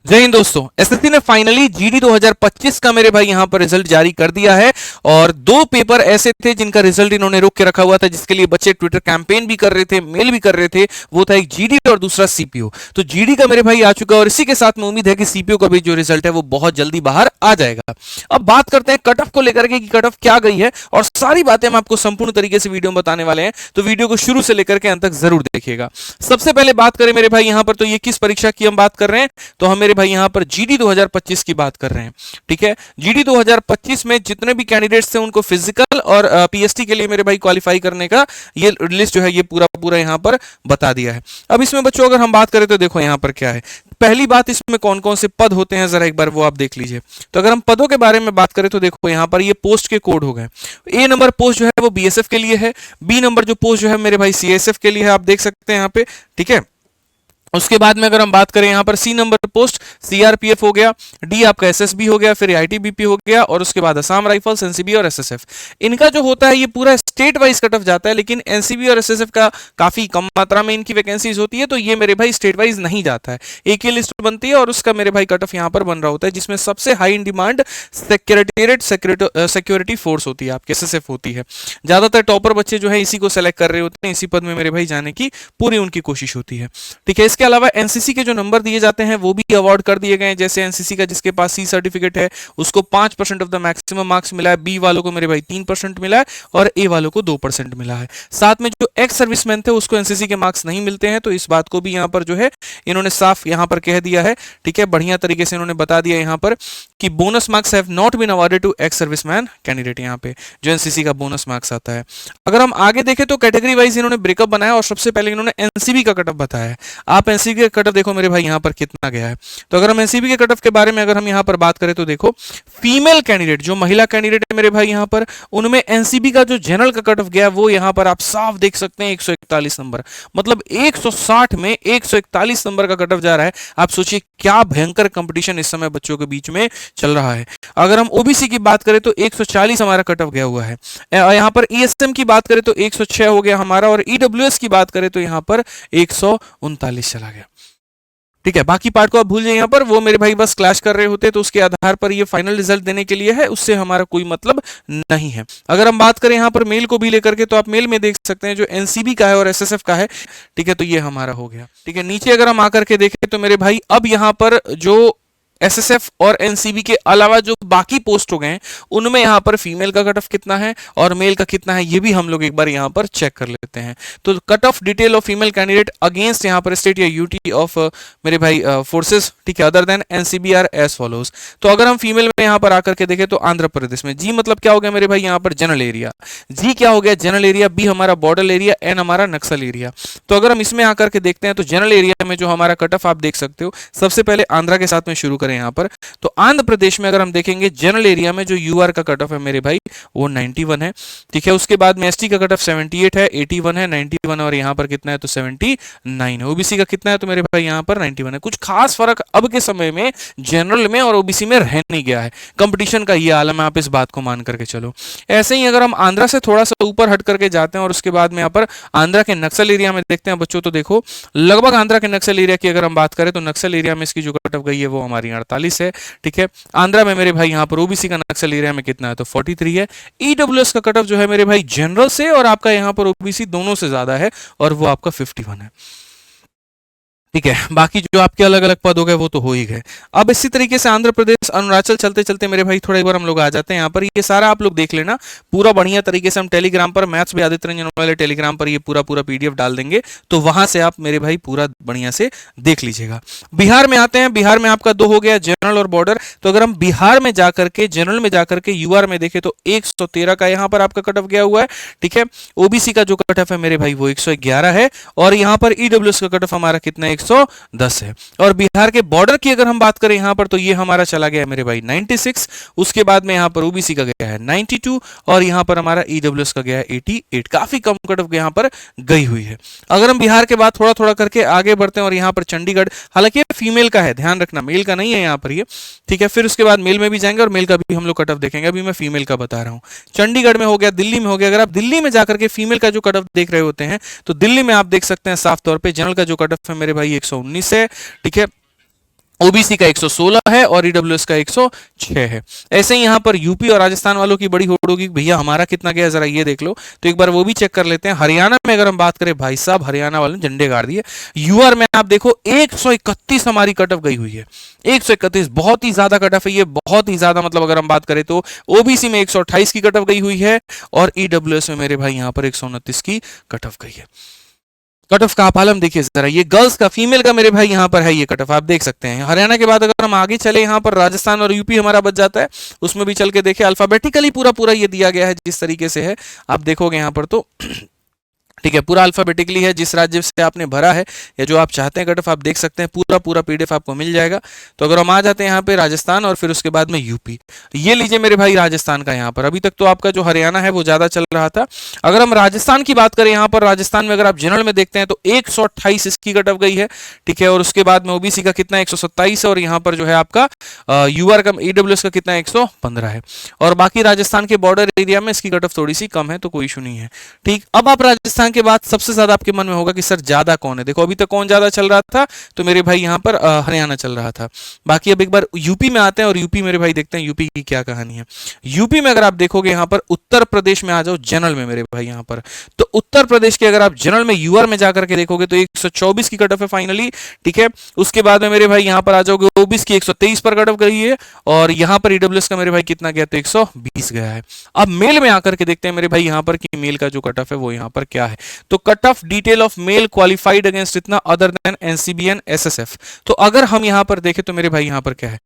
जय हिंद दोस्तों। एसएससी ने फाइनली जीडी 2025 का मेरे भाई यहां पर रिजल्ट जारी कर दिया है और दो पेपर ऐसे थे जिनका रिजल्ट इन्होंने रोक के रखा हुआ था, जिसके लिए बच्चे ट्विटर कैंपेन भी कर रहे थे, मेल भी कर रहे थे। वो था एक जीडी और दूसरा सीपीयू। तो जीडी का मेरे भाई आ चुका है और इसी के साथ में उम्मीद है कि सीपीयू का भी जो रिजल्ट है वो बहुत जल्दी बाहर आ जाएगा। अब बात करते हैं कट ऑफ को लेकर के कि कट ऑफ क्या गई है और सारी बातें हम आपको संपूर्ण तरीके से वीडियो में बताने वाले हैं, तो वीडियो को शुरू से लेकर के अंत तक जरूर देखिएगा। सबसे पहले बात करें मेरे भाई यहां पर, तो ये किस परीक्षा की हम बात कर रहे हैं, तो हम मेरे भाई यहां पर जीडी 2025 की बात कर रहे हैं। ठीक है, जीडी 2025 में जितने भी कैंडिडेट्स थे उनको फिजिकल और पीएसटी के लिए मेरे भाई क्वालिफाई करने का ये लिस्ट जो है ये पूरा पूरा यहां पर बता दिया है। अब इसमें बच्चों अगर हम बात करें तो देखो यहां पर क्या है। पहली बात, इसमें कौन कौन से पद होते हैं जरा एक बार वो आप देख लीजिए। तो अगर हम पदों के बारे में बात करें तो देखो यहां पर ये पोस्ट के कोड हो गए। ए नंबर पोस्ट जो है वो बीएसएफ के लिए है, बी नंबर जो पोस्ट जो है मेरे भाई सीएसएफ के लिए है, आप देख सकते हैं यहां पे। ठीक है, उसके बाद में अगर हम बात करें यहां पर सी नंबर पोस्ट सीआरपीएफ हो गया, डी आपका एसएसबी हो गया, फिर आईटीबीपी हो गया और उसके बाद असम राइफल्स, एनसीबी और एसएसएफ। इनका जो होता है ये पूरा स्टेट वाइज कट ऑफ जाता है, लेकिन एनसीबी और एसएसएफ का काफी कम मात्रा में इनकी वैकेंसीज होती है, तो ये मेरे भाई स्टेट वाइज नहीं जाता है। एक ही लिस्ट बनती है और उसका मेरे भाई कट ऑफ यहां पर बन रहा होता है, जिसमें सबसे high in demand secretariat security force होती है, आपके एसएसएफ होती है। ज्यादातर टॉपर बच्चे जो है इसी को सेलेक्ट कर रहे होते हैं, इसी पद में मेरे भाई जाने की पूरी उनकी कोशिश होती है। ठीक है, इसके अलावा एनसीसी के जो नंबर दिए जाते हैं वो भी अवार्ड कर दिए गए हैं। जैसे एनसीसी का जिसके पास सी सर्टिफिकेट है उसको 5% ऑफ द मैक्सिमम मार्क्स मिला है, बी वालों को मेरे भाई 3% मिला है और ए वालों को 2% मिला है। साथ में जो एक्स सर्विसमैन थे उसको एनसीसी के मार्क्स नहीं मिलते हैं, तो इस बात को भी यहां पर जो है इन्होंने साफ यहां पर कह दिया है। ठीक है, बढ़िया तरीके से इन्होंने बता दिया यहां पर कि bonus marks have not been awarded to ex serviceman candidate, यहां पे जो एनसीसी का बोनस मार्क्स आता है। अगर हम आगे देखें तो कैटेगरी वाइज इन्होंने ब्रेकअप बनाया और सबसे पहले इन्होंने एनसीबी का कटअप बताया है। आप एनसीबी का कटअप देखो मेरे भाई यहां पर कितना गया है। तो अगर हम एनसीबी के कटअप के बारे में अगर हम यहां पर बात करें तो देखो फीमेल कैंडिडेट जो महिला कैंडिडेट है मेरे भाई यहां पर, उनमें एनसीबी का जो जनरल का कटअप गया वो यहां पर आप साफ देख सकते हैं 141 नंबर, मतलब 160 में 141 नंबर का कटअप जा रहा है। आप सोचिए क्या भयंकर कंपटीशन इस समय बच्चों के बीच में चल रहा है। अगर हम ओबीसी की बात करें तो 140 हमारा कटअप गया हुआ है। यहां पर ईएसएम की बात करें तो 106 हो गया हमारा और ईडब्ल्यूएस की बात करें तो यहां पर 139 चला गया। ठीक है, बाकी पार्ट को आप भूल जाइए, यहां पर वो मेरे भाई बस क्लैश कर रहे होते हैं, तो उसके आधार पर ये फाइनल रिजल्ट देने के लिए है, उससे हमारा कोई मतलब नहीं है। अगर हम बात करें यहां पर मेल को भी लेकर के तो आप मेल में देख सकते हैं जो एनसीबी का है और एसएसएफ का है। ठीक है, तो ये हमारा हो गया। ठीक है, नीचे अगर हम आकर के देखें तो मेरे भाई अब यहां पर जो एसएसएफ और एनसीबी के अलावा जो बाकी पोस्ट हो गए हैं उनमें यहां पर फीमेल का कट ऑफ कितना है और मेल का कितना है ये भी हम लोग एक बार यहां पर चेक कर लेते हैं। तो cut off detail of female candidate against यहां पर स्टेट या यूटी ऑफ मेरे भाई फोर्सेस, ठीक है, other than NCB are as follows. तो अगर हम फीमेल में यहां पर आकर के देखें तो आंध्र प्रदेश में जी मतलब क्या हो गया मेरे भाई यहां पर जनरल एरिया, जी क्या हो गया जनरल एरिया, बी हमारा बॉर्डर एरिया, एन हमारा नक्सल एरिया। तो अगर हम इसमें आकर के देखते हैं तो जनरल एरिया में जो हमारा कट ऑफ आप देख सकते हो, सबसे पहले आंध्रा के साथ में शुरू करें यहां पर। तो आंध्र प्रदेश में अगर हम देखेंगे जनरल एरिया में जो यूआर का कट ऑफ है मेरे भाई वो 91 है। ठीक है, उसके बाद में एसटी का कट ऑफ 78 है, 81 है, 91 और यहां पर कितना है तो 79 है। ओबीसी का कितना है तो मेरे भाई यहां पर 91 है। कुछ खास फर्क अब के समय में जनरल में और ओबीसी में रह नहीं गया है। कंपटीशन का ये आलम है, आप इस बात को मान करके चलो। ऐसे ही अगर हम आंध्रा से थोड़ा सा ऊपर हट करके जाते हैं और उसके बाद में यहां पर आंध्रा के नक्सल एरिया में देखते हैं बच्चों, तो देखो लगभग आंध्रा के नक्सल एरिया की अगर हम बात करें तो नक्सल एरिया में इसकी जो कट ऑफ गई है वो हमारी 48 है। ठीक है, आंध्रा में मेरे भाई यहां पर ओबीसी का नक्सल एरिया में कितना है तो 43 है। ईडब्ल्यूएस का कट ऑफ जो है मेरे भाई जनरल से और आपका यहां पर ओबीसी दोनों से ज्यादा है और वो आपका 51 है। ठीक है, बाकी जो आपके अलग अलग पद हो गए वो तो हो ही गए। अब इसी तरीके से आंध्र प्रदेश अरुणाचल चलते चलते मेरे भाई थोड़ा एक बार हम लोग आ जाते हैं यहाँ पर। ये सारा आप लोग देख लेना पूरा बढ़िया तरीके से। हम टेलीग्राम पर मैथ्स भी आदित्य रंजन वाले टेलीग्राम पर ये पूरा पूरा पीडीएफ डाल देंगे, तो वहां से आप मेरे भाई पूरा बढ़िया से देख लीजिएगा। बिहार में आते हैं, बिहार में आपका 2 हो गया जनरल और बॉर्डर। तो अगर हम बिहार में जाकर के जनरल में जाकर के यूआर में देखें तो 113 का यहाँ पर आपका कट ऑफ गया हुआ है। ठीक है, ओबीसी का जो कट ऑफ है मेरे भाई वो 111 है और यहाँ पर ईडब्ल्यूएस का कट ऑफ हमारा कितना 110 है। और बिहार के बॉर्डर की अगर हम बात करें यहां पर तो ये हमारा चला गया मेरे भाई 96। उसके बाद में यहां पर ओबीसी का गया है 92 और यहां पर हमारा ईडब्ल्यूएस का गया है 88। काफी कम कट ऑफ यहां पर गई हुई है। अगर हम बिहार के बाद थोड़ा थोड़ा करके आगे बढ़ते हैं और यहां पर चंडीगढ़, हालांकि फीमेल का है, ध्यान रखना मेल का नहीं है यहां पर ये। ठीक है, फिर उसके बाद मेल में भी जाएंगे और मेल का भी हम लोग कट ऑफ देखेंगे। अभी मैं फीमेल का बता रहा हूं। चंडीगढ़ में हो गया, दिल्ली में हो गया। अगर आप दिल्ली में जाकर के फीमेल का जो कट ऑफ देख रहे होते हैं तो दिल्ली में आप देख सकते हैं साफ तौर पे जनरल का जो कट ऑफ है मेरे भाई 119 है। ठीक है, ओबीसी का 116 है और ईडब्ल्यूएस का 106 है। ऐसे ही यहाँ पर यूपी और राजस्थान वालों की बड़ी होड़ होगी, भैया हमारा कितना गया जरा ये देख लो, तो एक बार वो भी चेक कर लेते हैं। हरियाणा में अगर हम बात करें, भाई साहब हरियाणा वालों ने झंडे गाड़ दिए। यूआर में आप देखो 131 हमारी कट ऑफ गई हुई है, 131, बहुत ही ज्यादा कट ऑफ है ये, बहुत ही ज्यादा, मतलब अगर हम बात करें तो ओबीसी में 128 की कट ऑफ गई हुई है और ईडब्ल्यूएस में मेरे भाई यहाँ पर 129 की कट ऑफ गई है। कट ऑफ का आप आलम देखिए जरा, ये गर्ल्स का, फीमेल का मेरे भाई यहाँ पर है ये कट ऑफ, आप देख सकते हैं। हरियाणा के बाद अगर हम आगे चले, यहाँ पर राजस्थान और यूपी हमारा बच जाता है, उसमें भी चल के देखिए अल्फाबेटिकली पूरा पूरा ये दिया गया है जिस तरीके से है, आप देखोगे यहाँ पर तो ठीक है, पूरा अल्फाबेटिकली है, जिस राज्य से आपने भरा है या जो आप चाहते हैं कट ऑफ आप देख सकते हैं, पूरा पूरा पीडीएफ आपको मिल जाएगा। तो अगर हम आ जाते हैं यहाँ पे राजस्थान और फिर उसके बाद में यूपी, ये लीजिए मेरे भाई राजस्थान का। यहाँ पर अभी तक तो आपका जो हरियाणा है वो ज्यादा चल रहा था। अगर हम राजस्थान की बात करें, यहाँ पर राजस्थान में अगर आप जनरल में देखते हैं तो 128 इसकी कट ऑफ गई है, ठीक है। और उसके बाद में ओबीसी का कितना 127 है और यहाँ पर जो है आपका यूआर का, ईडब्ल्यूएस का कितना 115 है। और बाकी राजस्थान के बॉर्डर एरिया में इसकी कट ऑफ थोड़ी सी कम है, तो कोई इशू नहीं है, ठीक। अब आप राजस्थान के बाद सबसे ज्यादा आपके मन में होगा कि सर ज्यादा कौन है। देखो अभी तक कौन ज्यादा चल रहा था, तो मेरे भाई यहाँ पर हरियाणा चल रहा था। बाकी अब एक बार यूपी में आते हैं और यूपी मेरे भाई देखते हैं यूपी की क्या कहानी है। यूपी में अगर आप देखोगे, यहाँ पर उत्तर प्रदेश में आ जाओ जनरल में मेरे भाई, यहाँ पर तो उत्तर प्रदेश के अगर आप जनरल में यूआर में जाकर के देखोगे तो 124 की कट ऑफ है फाइनली, ठीक है। उसके बाद में मेरे भाई यहाँ पर आ जाओगे, ओबीसी की 123 पर कट ऑफ गई है और यहाँ पर ईडब्ल्यूएस का मेरे भाई कितना गया, तो 120 गया है। अब मेल में आकर के देखते हैं मेरे भाई यहाँ पर कि मेल का जो कट ऑफ है वो यहाँ पर क्या है। तो cut off detail of male qualified against इतना अदर देन एनसीबीएन एसएसएफ। तो अगर हम यहां पर देखें तो मेरे भाई यहां पर क्या है,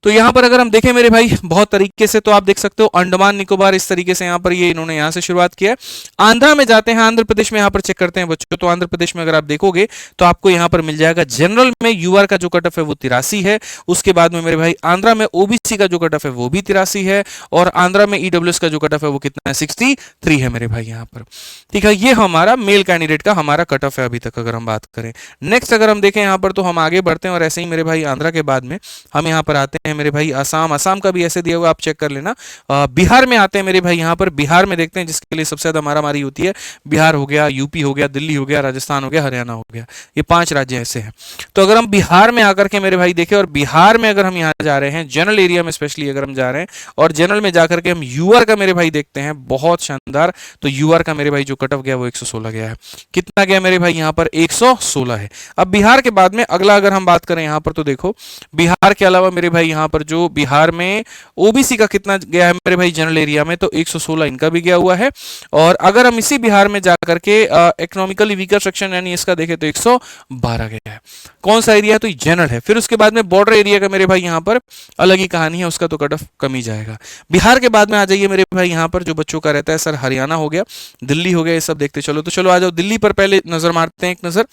तो यहां पर अगर हम देखें मेरे भाई बहुत तरीके से, तो आप देख सकते हो अंडमान निकोबार, इस तरीके से यहां पर ये इन्होंने यहां से शुरुआत किया है। आंध्रा में जाते हैं, आंध्र प्रदेश में यहां पर चेक करते हैं बच्चों, तो आंध्र प्रदेश में अगर आप देखोगे तो आपको यहां पर मिल जाएगा जनरल में यूआर का जो कट ऑफ है वो 83 है। उसके बाद में मेरे भाई आंध्रा में ओबीसी का जो कट ऑफ है वो भी 83 है और आंध्रा में ईडब्ल्यूएस का जो कट ऑफ है वो कितना है, 63 है मेरे भाई यहाँ पर, ठीक है। ये हमारा मेल कैंडिडेट का हमारा कट ऑफ है अभी तक अगर हम बात करें। नेक्स्ट अगर हम देखें यहाँ पर तो हम आगे बढ़ते हैं और ऐसे ही मेरे भाई आंध्रा के बाद में हम यहाँ पर आते हैं मेरे भाई असम, असम का भी ऐसे दिया हुआ आप चेक कर लेना। बिहार में आते हैं मेरे भाई, यहाँ पर बिहार में देखते हैं जिसके लिए सबसे ज्यादा मारामारी होती है। बिहार हो गया, यूपी हो गया, दिल्ली हो गया, राजस्थान हो गया, हरियाणा हो गया, ये 5 राज्य ऐसे हैं। तो अगर हम बिहार में आकर के मेरे भाई देखें और बिहार में अगर हम यहाँ जा रहे हैं जनरल एरिया में स्पेशली अगर हम जा रहे हैं और जनरल में जाकर के हम यूआर का मेरे भाई देखते हैं, बहुत शानदार। तो यूआर का मेरे भाई जो कट ऑफ गया वो 116 गया है। कितना गया मेरे भाई यहाँ पर, 116 है। अब बिहार के बाद में अगला अगर हम बात करें यहाँ पर तो देखो बिहार के अलावा मेरे भाई यहाँ पर जो बिहार में ओबीसी का कितना गया है मेरे भाई जनरल एरिया में, तो 116 इनका भी गया हुआ है। और अगर हम इसी बिहार में जाकर के इकोनॉमिकली वीकर सेक्शन यानी इसका देखें तो 112 गया है। कौन सा एरिया, तो जनरल है। फिर उसके बाद में बॉर्डर एरिया का मेरे भाई यहाँ पर अलग ही कहानी है, उसका तो कट ऑफ कम ही जाएगा। बिहार के बाद में आ जाइए मेरे भाई यहाँ पर जो बच्चों का रहता है सर हरियाणा हो गया, दिल्ली हो गया, ये सब देखते चलो। तो चलो आ जाओ दिल्ली पर पहले नजर मारते हैं एक नजर।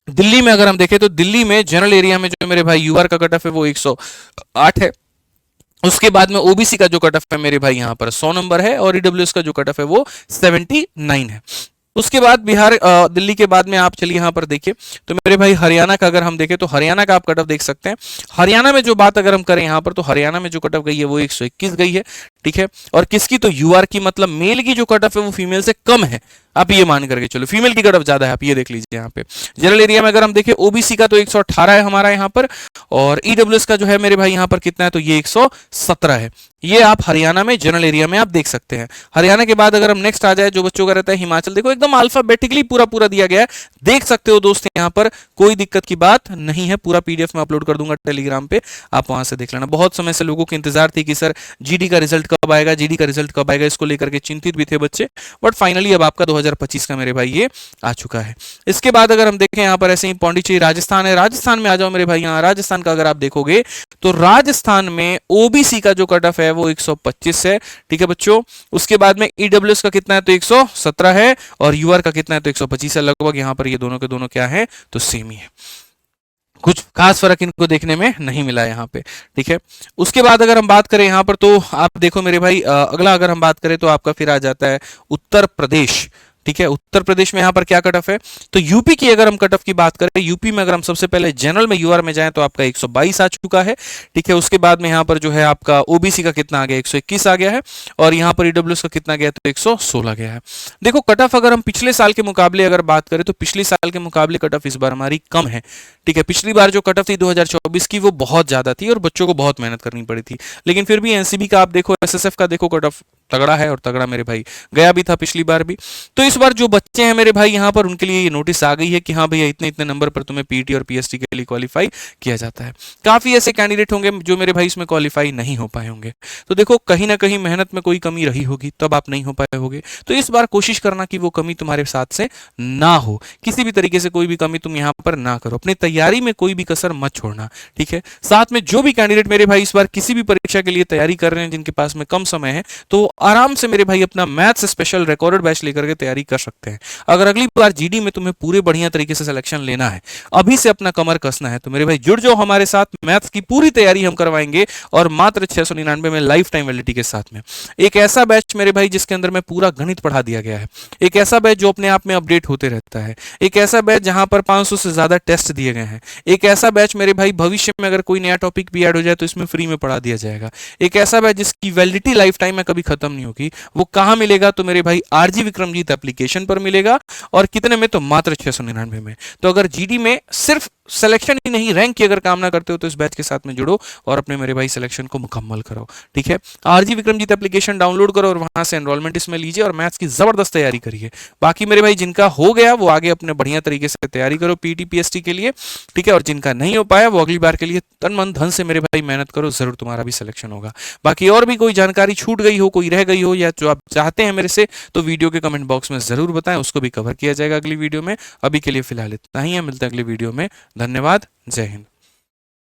दिल्ली में अगर हम देखें तो दिल्ली में जनरल एरिया में जो मेरे भाई यूआर का कट ऑफ है वो 108 है। उसके बाद में ओबीसी का जो कट ऑफ है मेरे भाई यहाँ पर 100 नंबर है और ईडब्ल्यूएस का जो कट ऑफ है वो 79 है। उसके बाद बिहार दिल्ली के बाद में आप चलिए यहाँ पर देखिए तो मेरे भाई हरियाणा का अगर हम देखें तो हरियाणा का आप कट ऑफ देख सकते हैं। हरियाणा में जो बात अगर हम करें यहाँ पर तो हरियाणा में जो कट ऑफ गई है वो 121 गई है, ठीक है। और किसकी, तो यूआर की, मतलब मेल की जो कट ऑफ है वो फीमेल से कम है, आप ये मान करके चलो। फीमेल की कट ऑफ ज्यादा है, आप ये देख लीजिए। यहाँ पे जनरल एरिया में अगर हम देखें ओबीसी का तो 118 है हमारा यहाँ पर और ईडब्ल्यूएस का जो है मेरे भाई यहाँ पर कितना है, तो ये 117 है। ये आप हरियाणा में जनरल एरिया में आप देख सकते हैं। हरियाणा के बाद अगर हम नेक्स्ट आ जाए जो बच्चों का रहता है हिमाचल, देखो एकदम अल्फाबेटिकली पूरा पूरा दिया गया है, देख सकते हो दोस्त, यहाँ पर कोई दिक्कत की बात नहीं है। पूरा पीडीएफ में अपलोड कर दूंगा टेलीग्राम पे, आप वहां से देख लेना। बहुत समय से लोगों को इंतजार थी कि सर जीडी का रिजल्ट कब आएगा, जीडी का रिजल्ट कब आएगा, इसको लेकर के चिंतित भी थे बच्चे, बट फाइनली अब आपका 2025 का मेरे भाई ये आ चुका है। इसके बाद अगर हम देखें यहाँ पर ऐसे ही पौंडीचेरी राजस्थान है, राजस्थान में आ जाओ मेरे भाई। यहाँ राजस्थान का अगर आप देखोगे तो राजस्थान में ओबीसी का जो कट ऑफ है वो 125 है, ठीक है बच्चों। उसके बाद में ईडब्ल्यूएस का कितना है, तो 117 है और यूआर का कितना है, तो 125 है। लगभग यहाँ पर ये दोनों के दोनों क्या है, तो सेम ही है, कुछ खास फर्क इनको देखने में नहीं मिला यहाँ पे, ठीक है। उसके बाद अगर हम बात करें यहाँ पर तो आप देखो मेरे भाई अगला अगर हम बात करें तो आपका फिर आ जाता है उत्तर प्रदेश, ठीक है। उत्तर प्रदेश में यहाँ पर क्या कट ऑफ है, तो यूपी की अगर हम कट ऑफ की बात करें, यूपी में अगर हम सबसे पहले जनरल में यूआर में जाएं तो आपका 122 आ चुका है, ठीक है। उसके बाद में यहाँ पर जो है आपका ओबीसी का कितना आ गया, 121 आ गया है, और यहाँ पर ईडब्ल्यूएस का कितना गया, तो 116 गया है। देखो कट ऑफ अगर हम पिछले साल के मुकाबले अगर बात करें तो पिछले साल के मुकाबले कट ऑफ इस बार हमारी कम है, ठीक है। पिछली बार जो कट ऑफ थी 2024 की वो बहुत ज्यादा थी और बच्चों को बहुत मेहनत करनी पड़ी थी, लेकिन फिर भी एनसीबी का आप देखो, एसएसएफ का देखो कट ऑफ तगड़ा है, और तगड़ा मेरे भाई गया भी था पिछली बार भी। तो इस बार जो बच्चे हैं मेरे भाई यहाँ पर उनके लिए ये नोटिस आ गई है कि हाँ भैया इतने इतने नंबर पर तुम्हें पीटी और पीएसटी के लिए क्वालिफाई किया जाता है। काफी ऐसे कैंडिडेट होंगे जो मेरे भाई इसमें क्वालिफाई नहीं हो पाए होंगे, तो देखो कहीं ना कहीं मेहनत में कोई कमी रही होगी तब आप नहीं हो पाए होगे। तो इस बार कोशिश करना कि वो कमी तुम्हारे साथ से ना हो, किसी भी तरीके से कोई भी कमी तुम यहाँ पर ना करो, अपनी तैयारी में कोई भी कसर मत छोड़ना, ठीक है। साथ में जो भी कैंडिडेट मेरे भाई इस बार किसी भी परीक्षा के लिए तैयारी कर रहे हैं जिनके पास में कम समय है, तो आराम से मेरे भाई अपना मैथ्स स्पेशल रिकॉर्डेड बैच लेकर के तैयारी कर सकते हैं। अगर अगली बार जीडी में तुम्हें पूरे बढ़िया तरीके से सिलेक्शन लेना है, अभी से अपना कमर कसना है, तो मेरे भाई जुड़ जाओ हमारे साथ, मैथ्स की पूरी तैयारी हम करवाएंगे, और मात्र 699 में लाइफ टाइम वैलिडिटी के साथ में। एक ऐसा बैच मेरे भाई जिसके अंदर में पूरा गणित पढ़ा दिया गया है, एक ऐसा बैच जो अपने आप में अपडेट होते रहता है, एक ऐसा बैच जहां पर 500 से ज्यादा टेस्ट दिए गए हैं, एक ऐसा बैच मेरे भाई भविष्य में अगर कोई नया टॉपिक भी ऐड हो जाए तो इसमें फ्री में पढ़ा दिया जाएगा, एक ऐसा बैच जिसकी वैलिडिटी लाइफ टाइम में कभी खत्म नहीं होगी। वो कहां मिलेगा, तो मेरे भाई आरजी विक्रमजीत एप्लीकेशन पर मिलेगा, और कितने में, तो मात्र 699 में। तो अगर जीडी में सिर्फ सिलेक्शन ही नहीं, रैंक की अगर काम ना करते हो तो इस बैच के साथ में जुड़ो और अपने मेरे भाई सिलेक्शन को मुकम्मल करो, ठीक है। आरजी विक्रमजीत एप्लीकेशन डाउनलोड करो और वहां से एनरोलमेंट इसमें लीजिए और मैथ्स की जबरदस्त तैयारी करिए। बाकी मेरे भाई जिनका हो गया वो आगे अपने बढ़िया तरीके से तैयारी करो पीटी पीएसटी के लिए, ठीक है, और जिनका नहीं हो पाया वो अगली बार के लिए तन मन धन से मेरे भाई मेहनत करो, जरूर तुम्हारा भी सिलेक्शन होगा। बाकी और भी कोई जानकारी छूट गई हो, कोई रह गई हो, या जो आप चाहते हैं मेरे से, तो वीडियो के कमेंट बॉक्स में जरूर बताएं, उसको भी कवर किया जाएगा अगली वीडियो में। अभी के लिए फिलहाल इतना ही है, मिलते हैं अगली वीडियो में। धन्यवाद, जय हिंद।